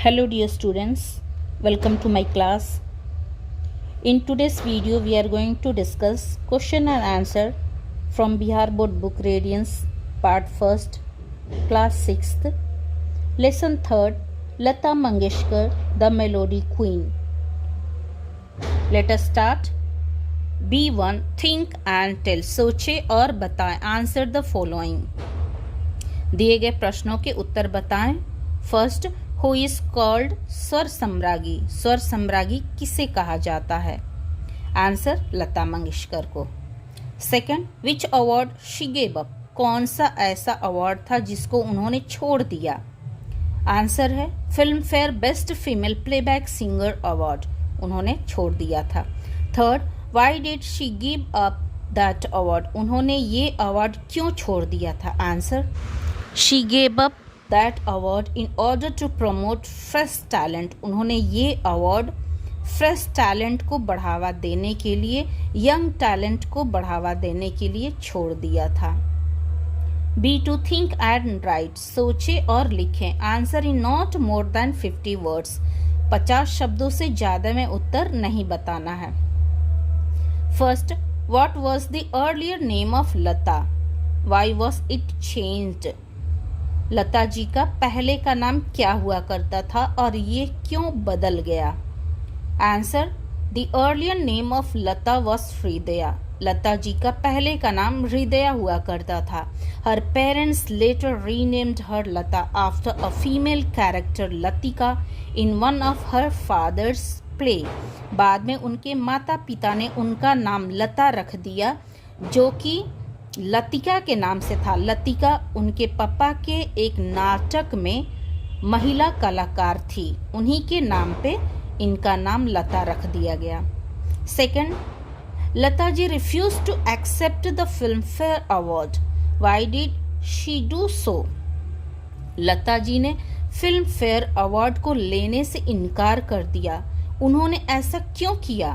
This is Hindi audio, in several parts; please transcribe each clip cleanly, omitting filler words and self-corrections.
Hello dear students, welcome to my class. In today's video we are going to discuss question and answer from Bihar Board Book Radiance Part 1st, Class 6th, Lesson 3rd, Lata Mangeshkar, The Melody Queen. Let us start. B1 Think and tell. सोचे और बताएं. Answer the following. दिए गए प्रश्नों के उत्तर बताएं. फर्स्ट, हु इज कॉल्ड स्वर सम्रागी. स्वर सम्रागी किसे कहा जाता है? आंसर, लता मंगेशकर को. Second, which award she gave up. कौन सा ऐसा अवार्ड था जिसको उन्होंने छोड़ दिया? आंसर है Filmfare best female playback singer award. उन्होंने छोड़ दिया था. Third, why did she give up that award. उन्होंने ये अवार्ड क्यों छोड़ दिया था? Answer, she gave up that award in order to promote fresh talent. उन्होंने ये अवार्ड फ्रेश टैलेंट को बढ़ावा देने के लिए, यंग टैलेंट को बढ़ावा देने के लिए छोड़ दिया था. B2 think and right. सोचे और लिखें. Answer, in not more than 50 words. 50 शब्दों से ज़्यादा में उत्तर नहीं बताना है. First, what was the earlier name of Lata. Why was it changed. Lata ji का पहले का नाम क्या हुआ करता था और ये क्यों बदल गया? Answer, the earlier name of Lata was Hridaya. Lata ji का पहले का नाम हृदया हुआ करता था. Her parents later renamed her Lata after a female character Latika in one of her father's play. बाद में उनके माता पिता ने उनका नाम लता रख दिया जो कि लतिका के नाम से था. लतिका उनके पापा के एक नाटक में महिला कलाकार थी. उन्हीं के नाम पे इनका नाम लता रख दिया गया. Second, Lata ji refuse to accept the Filmfare award. Why did she do so. Lata ji ने फिल्म फेयर अवार्ड को लेने से इनकार कर दिया. उन्होंने ऐसा क्यों किया?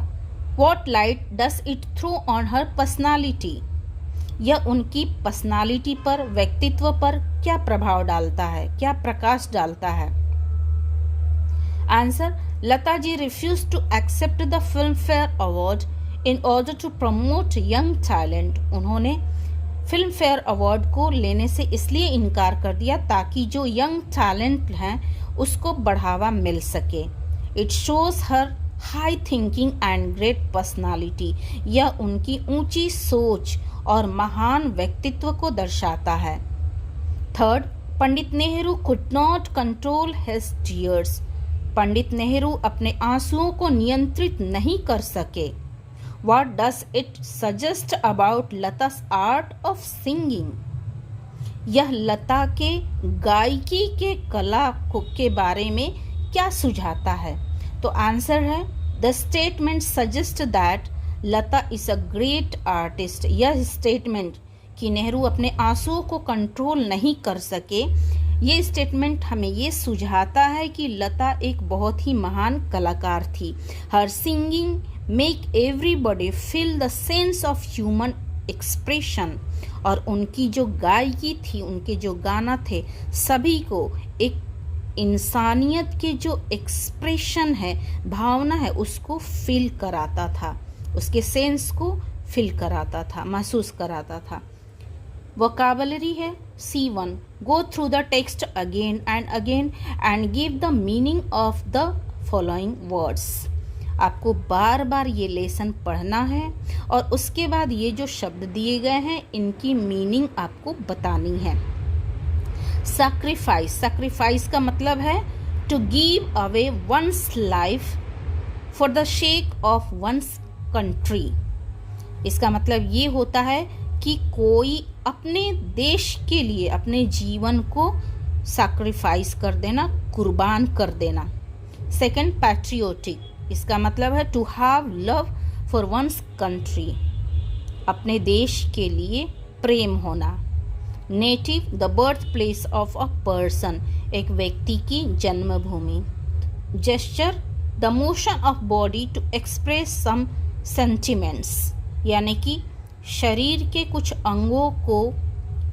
What light does it throw on her personality. यह उनकी पर्सनालिटी पर, व्यक्तित्व पर क्या प्रभाव डालता है, क्या प्रकाश डालता है? Answer, Lata ji refuse to accept the Filmfare award in order to promote young talent. उन्होंने फिल्म फेयर अवार्ड को लेने से इसलिए इनकार कर दिया ताकि जो यंग टैलेंट हैं उसको बढ़ावा मिल सके. It shows her high thinking and great personality. यह उनकी ऊंची सोच और महान व्यक्तित्व को दर्शाता है. Third, Pandit Nehru could not control his tears. Pandit Nehru अपने आंसुओं को नियंत्रित नहीं कर सके. What does it suggest about Lata's art of singing. यह लता के गायकी के कला के बारे में क्या सुझाता है? तो आंसर है, the statement suggest that Lata is a great artist. यह स्टेटमेंट कि नेहरू अपने आंसुओं को कंट्रोल नहीं कर सके, ये स्टेटमेंट हमें ये सुझाता है कि लता एक बहुत ही महान कलाकार थी. Her singing make everybody feel the sense of human expression. और उनकी जो गायकी थी, उनके जो गाना थे, सभी को एक इंसानियत के जो एक्सप्रेशन है, भावना है, उसको फील कराता था, उसके सेंस को फील कराता था, महसूस कराता था. वोकैबुलरी है C1. Go through the text again and give the meaning of the following words. आपको बार बार ये लेसन पढ़ना है और उसके बाद ये जो शब्द दिए गए हैं इनकी मीनिंग आपको बतानी है. सैक्रिफाइस. सैक्रिफाइस का मतलब है to give away one's life for the sake of one's country. इसका मतलब ये होता है कि कोई अपने देश के लिए अपने जीवन को सैक्रिफाइस कर देना, कुर्बान कर देना. Second, patriotic. इसका मतलब है to have love for one's country. अपने देश के लिए प्रेम होना. Native, the birth place of a person. एक व्यक्ति की जन्मभूमि. Gesture, the motion of body to express some sentiments. यानी कि शरीर के कुछ अंगों को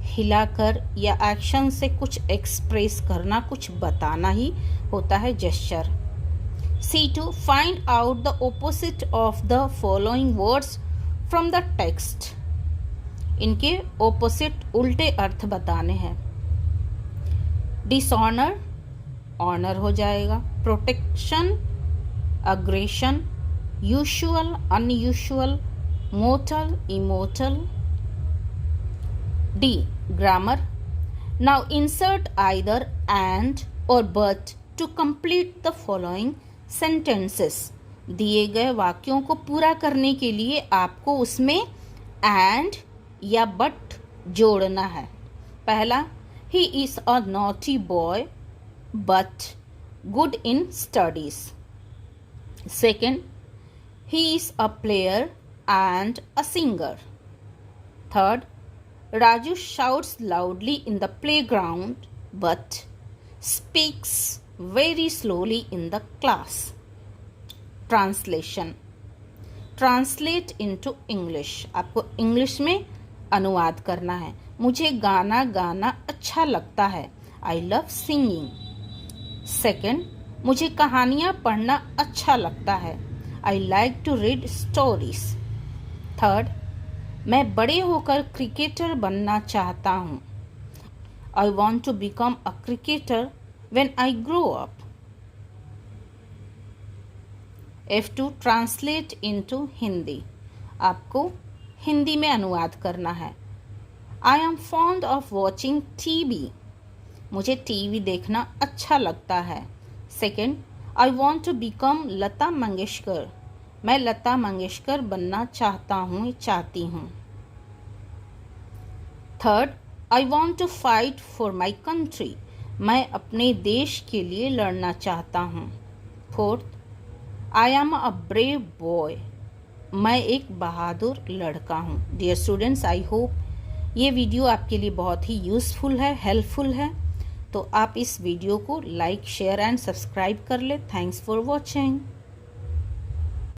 हिलाकर या एक्शन से कुछ एक्सप्रेस करना, कुछ बताना ही होता है gesture. C2 find out the opposite of the following words from the text. इनके ऑपोजिट उल्टे अर्थ बताने हैं। डिसऑनर ऑनर हो जाएगा, protection aggression, usual unusual, mortar immortal. D. Grammar. Now insert either and or but to complete the following sentences. दिए गए वाक्यों को पूरा करने के लिए आपको उसमें and या but जोड़ना है। पहला, he is a naughty boy but good in studies. Second, he is a player and a singer. Third, Raju shouts loudly in the playground but speaks very slowly in the class. Translation. Translate into English. आपको इंग्लिश में अनुवाद करना है। मुझे गाना गाना अच्छा लगता है। I love singing. Second, मुझे कहानियाँ पढ़ना अच्छा लगता है। I like to read stories. Third, मैं बड़े होकर क्रिकेटर बनना चाहता हूँ। I want to become a cricketer when I grow up. F2 translate into Hindi. आपको हिंदी में अनुवाद करना है। I am fond of watching TV. मुझे टीवी देखना अच्छा लगता है। Second, I want to become Lata Mangeshkar. मैं लता मंगेशकर बनना चाहता हूँ, चाहती हूँ। Third, I want to fight for my country. मैं अपने देश के लिए लड़ना चाहता हूँ। Fourth, I am a brave boy. मैं एक बहादुर लड़का हूँ। डियर स्टूडेंट्स, आई होप ये वीडियो आपके लिए बहुत ही यूज़फुल है, हेल्पफुल है। तो आप इस वीडियो को लाइक, शेयर एंड सब्सक्राइब कर ले। Thanks for watching.